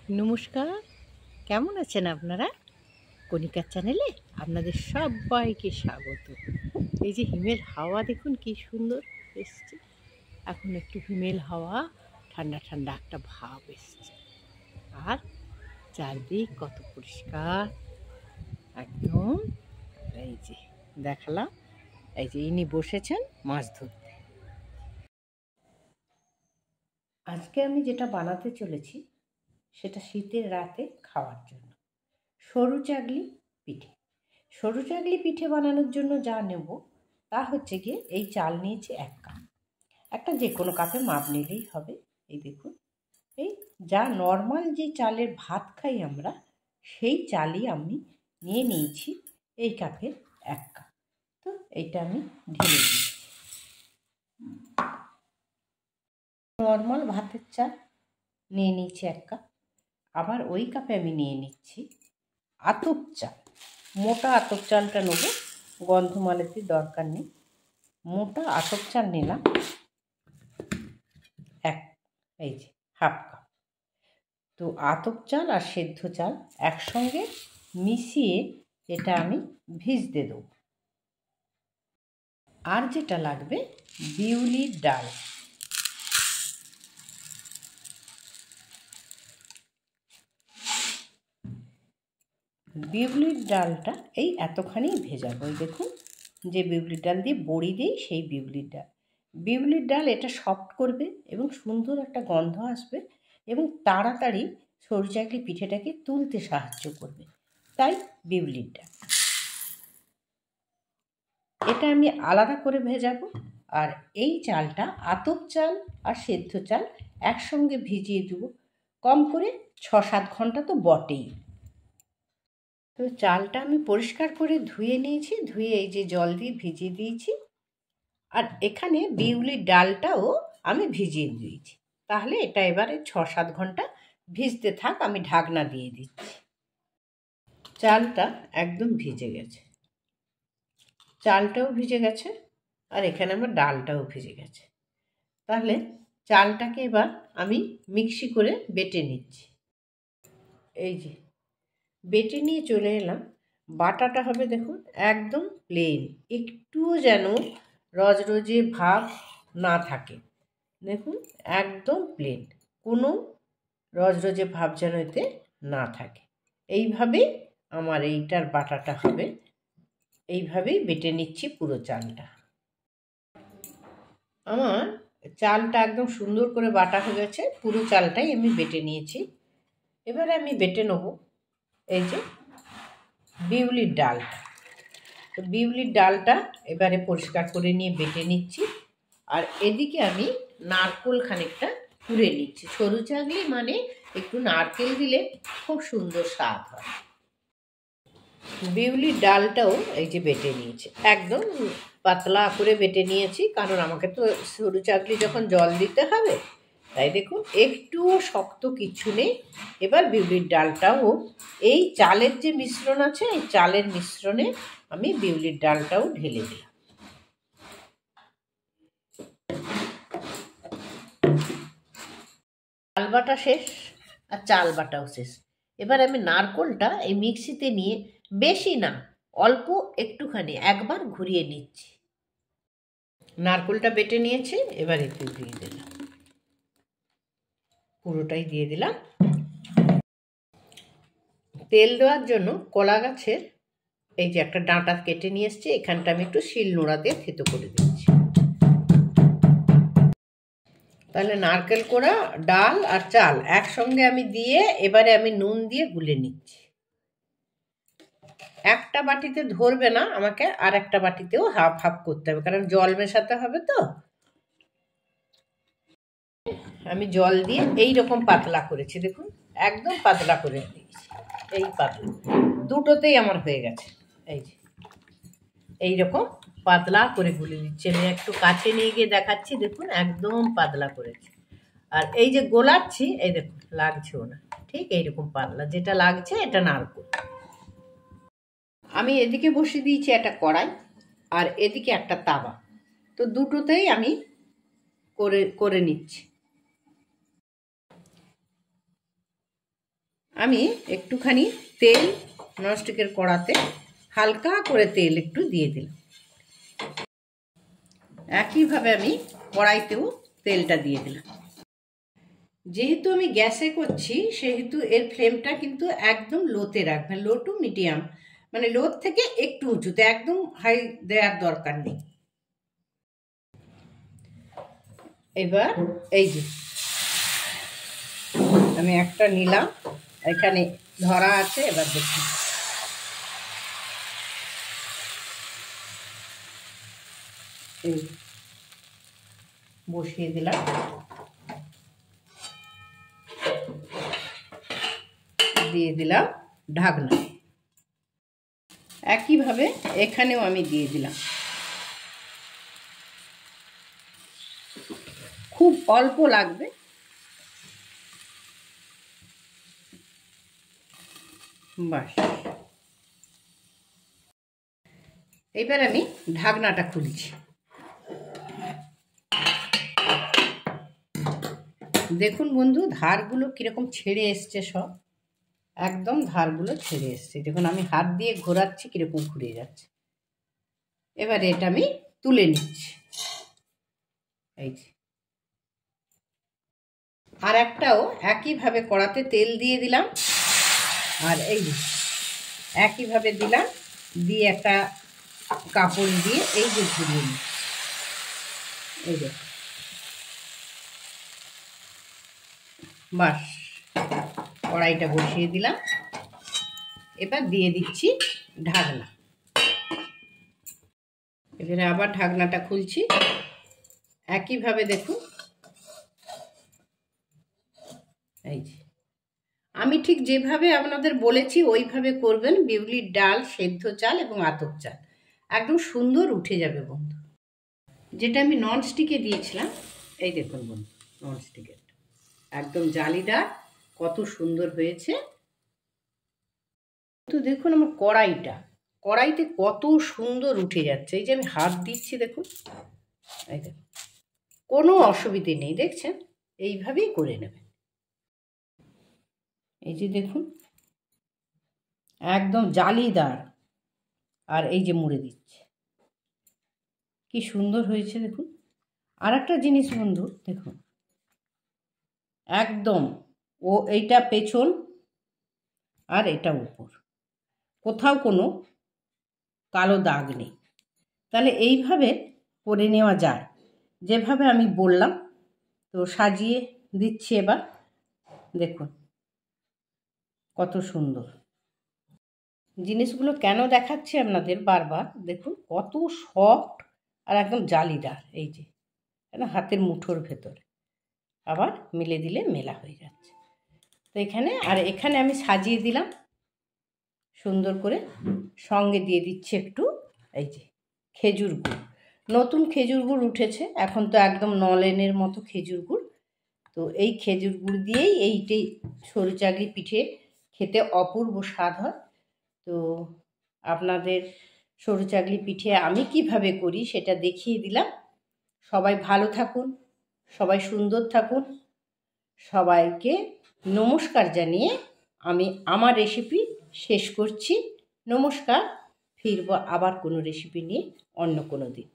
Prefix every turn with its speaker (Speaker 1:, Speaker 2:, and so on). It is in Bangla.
Speaker 1: নমস্কার, কেমন আছেন আপনারা? কণিকার চ্যানেলে আপনাদের সবাইকে স্বাগত। এই যে হিমেল হাওয়া দেখুন কি সুন্দর এসছে। এখন একটু হিমেল হাওয়া, ঠান্ডা ঠান্ডা একটা ভাব এসছে। আর চারদিক কত পরিষ্কার একদম। এই যে দেখালাম, এই যে ইনি বসেছেন মাছ ধরতে। আজকে আমি যেটা বানাতে চলেছি সেটা শীতের রাতে খাওয়ার জন্য সরু চাগলি পিঠে। সরু চাগলি পিঠে বানানোর জন্য যা নেব তা হচ্ছে গিয়ে এই চাল নিয়েছি 1 কাপ। একটা যে কোনো কাপে মাপ নিলেই হবে। এই দেখুন, এই যা নর্মাল যে চালের ভাত খাই আমরা সেই চালই আমি নিয়ে নিয়েছি এই কাপের 1 কাপ। তো এইটা আমি ঢেলে দিচ্ছি। নর্মাল ভাতের চাল নিয়ে নিচ্ছি 1 কাপ। আবার ওই কাপে আমি নিয়ে নিচ্ছি আতপ চাল। মোটা আতপ চালটা নেবো, গন্ধমালতির দরকার নেই। মোটা আতপ চাল নিলাম এই যে হাফ কাপ। তো আতপ চাল আর সেদ্ধ চাল একসঙ্গে মিশিয়ে এটা আমি ভিজতে দেবো। আর যেটা লাগবে বিউলির ডাল। বিউলির ডালটা এই এতখানি ভেজাবো। এই দেখুন, যে বিউলির ডাল দিয়ে বড়ি দিই সেই বিউলির ডাল। বিউলির ডাল এটা সফট করবে এবং সুন্দর একটা গন্ধ আসবে এবং তাড়াতাড়ি সরু চাকলি পিঠেটাকে তুলতে সাহায্য করবে, তাই বিউলির ডাল এটা আমি আলাদা করে ভেজাবো। আর এই চালটা আতপ চাল আর সেদ্ধ চাল একসঙ্গে ভিজিয়ে দেবো, কম করে 6-7 ঘন্টা তো বটেই। তো চালটা আমি পরিষ্কার করে ধুয়ে নিয়েছি, ধুয়ে এই যে জল দিয়ে ভিজিয়ে দিয়েছি। আর এখানে বিউলির ডালটাও আমি ভিজিয়ে দিয়েছি। তাহলে এটা এবারে 6-7 ঘন্টা ভিজতে থাক, আমি ঢাকনা দিয়ে দিচ্ছি। চালটা একদম ভিজে গেছে, চালটাও ভিজে গেছে আর এখানে আমার ডালটাও ভিজে গেছে। তাহলে চালটাকে এবার আমি মিক্সি করে বেটে নিচ্ছি। এই যে বেটে নিয়ে চলে এলাম। বাটাটা হবে দেখুন একদম প্লেন, একটুও যেন রজরজে ভাব না থাকে। দেখুন একদম প্লেন, কোনো রজরজে ভাব যেন এতে না থাকে। এইভাবেই আমার এইটার বাটাটা হবে। এইভাবেই বেটে নিচ্ছি পুরো চালটা। আমার চালটা একদম সুন্দর করে বাটা হয়ে গেছে, পুরো চালটাই আমি বেটে নিয়েছি। এবারে আমি বেটে নেব এই যে বিউলির ডালটা। তো বিউলির ডালটা এবারে পরিষ্কার করে নিয়ে বেটে নিচ্ছি। আর এদিকে আমি নারকেল খানিকটা কুড়ে নিচ্ছি। সরু চাগলি মানে একটু নারকেল দিলে খুব সুন্দর স্বাদ হয়। বিউলির ডালটাও এই যে বেটে নিয়েছি, একদম পাতলা করে বেটে নিয়েছি, কারণ আমাকে তো সরু চাগলি যখন জল দিতে হবে, তাই দেখুন একটুও শক্ত কিছু নেই। এবার বিউলির ডালটাও এই চালের যে মিশ্রণ আছে, এই চালের মিশ্রণে আমি বিউলির ডালটাও ঢেলে দিই। চাল বাটা শেষ আর চাল বাটাও শেষ। এবার আমি নারকেলটা এই মিক্সিতে নিয়ে, বেশি না অল্প একটুখানি একবার ঘুরিয়ে নিচ্ছি। নারকেলটা বেটে নিয়েছি, এবার এতে দিয়ে দিলাম, পুরোটাই দিয়ে দিলাম। তেল দেওয়ার জন্য কলা গাছের এই যে একটা ডাঁটা কেটে নিয়ে এসছি, এখানটা আমি একটু শিল নোড়া দিয়ে থেতো করে দিচ্ছি। তাহলে নারকেল কোড়া, ডাল আর চাল একসঙ্গে আমি দিয়ে এবারে আমি নুন দিয়ে গুলে নিচ্ছি। একটা বাটিতে ধরবে না, আমাকে আর একটা বাটিতেও হাফ হাফ করতে হবে, কারণ জল মেশাতে হবে। তো আমি জল দিয়ে এই রকম পাতলা করেছি, দেখুন একদম পাতলা করে দিয়েছি। এই পাতলা দুটোতেই আমার হয়ে গেছে। এই যে এইরকম পাতলা করে গুলে দিচ্ছি। আমি একটু কাছে নিয়ে গিয়ে দেখাচ্ছি, দেখুন একদম পাতলা করেছি। আর এই যে গোলাচ্ছি, এই দেখুন লাগছেও না, ঠিক এইরকম পাতলা। যেটা লাগছে এটা নারকেল। আমি এদিকে বসিয়ে দিয়েছি একটা কড়াই আর এদিকে একটা তাওয়া। তো দুটোতেই আমি করে নিচ্ছি। আমি একটুখানি তেল ননস্টিকের কড়াতে হালকা করে তেল একটু দিয়ে দিলাম। একইভাবে আমি কড়াইতেও তেলটা দিয়ে দিলাম। যেহেতু আমি গ্যাসে করছি সেহেতু এর ফ্লেমটা কিন্তু একদম লোতে রাখবেন, লো টু মিডিয়াম, মানে লো থেকে একটু উঁচুতে, একদম হাই দেওয়ার দরকার নেই। এবার এই যে আমি একটা নিলাম, এখানে ধরা আছে, এবার দেখুন এই বসিয়ে দিলাম, দিয়ে দিলাম ঢাকনা। একইভাবে এখানেও আমি দিয়ে দিলাম। খুব অল্প লাগবে, বাস। এবার আমি ঢাকনাটা খুলছি। দেখুন বন্ধু, ধারগুলো কীরকম ছেড়ে এসছে, সব একদম ধারগুলো ছেড়ে এসছে। দেখুন আমি হাত দিয়ে ঘোরাচ্ছি, কীরকম ঘুরে যাচ্ছে। এবারে এটা আমি তুলে নিচ্ছি। এই যে আর একটাও একইভাবে কড়াতে তেল দিয়ে দিলাম, আর এই যে একইভাবে দিলাম, দিয়ে একটা কাপড় দিয়ে এই যে ঘুরিয়ে নিচ্ছি। এই যে বাস, কড়াইটা বসিয়ে দিলাম। এবার দিয়ে দিচ্ছি ঢাকনা। এবারে আবার ঢাকনাটা খুলছি। একইভাবে দেখুন, এই যে আমি ঠিক যেভাবে আপনাদের বলেছি ওইভাবে করবেন। বিউলির ডাল, সেদ্ধ চাল এবং আতপ চাল একদম সুন্দর উঠে যাবে বন্ধু। যেটা আমি ননস্টিকে দিয়েছিলাম, এই দেখুন বন্ধু, ননস্টিকের একদম জালিদার, কত সুন্দর হয়েছে। তো দেখুন আমার কড়াইতে কত সুন্দর উঠে যাচ্ছে। এই যে আমি হাত দিচ্ছি, দেখুন, এই দেখুন কোনো অসুবিধে নেই, দেখছেন? এইভাবেই করে নেবেন। এই যে দেখুন একদম জালিদার, আর এই যে মুড়ে দিচ্ছে, কি সুন্দর হয়েছে দেখুন। আর একটা জিনিস বন্ধু দেখুন, একদম এইটা পেছন আর এটা উপর, কোথাও কোনো কালো দাগ নেই। তাহলে এইভাবে করে নেওয়া যায়, যেভাবে আমি বললাম। তো সাজিয়ে দিচ্ছি এবার, দেখুন কত সুন্দর জিনিসগুলো। কেন দেখাচ্ছি আপনাদের বারবার, দেখুন কত সফট আর একদম জালিদার। এই যে হাতের মুঠোর ভেতরে, আবার মিলে দিলে মেলা হয়ে যাচ্ছে। তো এখানে আমি সাজিয়ে দিলাম সুন্দর করে। সঙ্গে দিয়ে দিচ্ছি একটু এই যে খেজুর গুড়, নতুন খেজুর গুড় উঠেছে এখন, তো একদম নলেনের মতো খেজুর গুড়। তো এই খেজুর গুড় দিয়েই এইটাই সরু চাকলি পিঠে খেতে অপূর্ব স্বাদ হয়। তো আপনাদের সরু চাকলি পিঠে আমি কিভাবে করি সেটা দেখিয়ে দিলাম। সবাই ভালো থাকুন, সবাই সুন্দর থাকুন। সবাইকে নমস্কার জানিয়ে আমি আমার রেসিপি শেষ করছি। নমস্কার। ফিরব আবার কোনো রেসিপি নিয়ে অন্য কোনো দিন।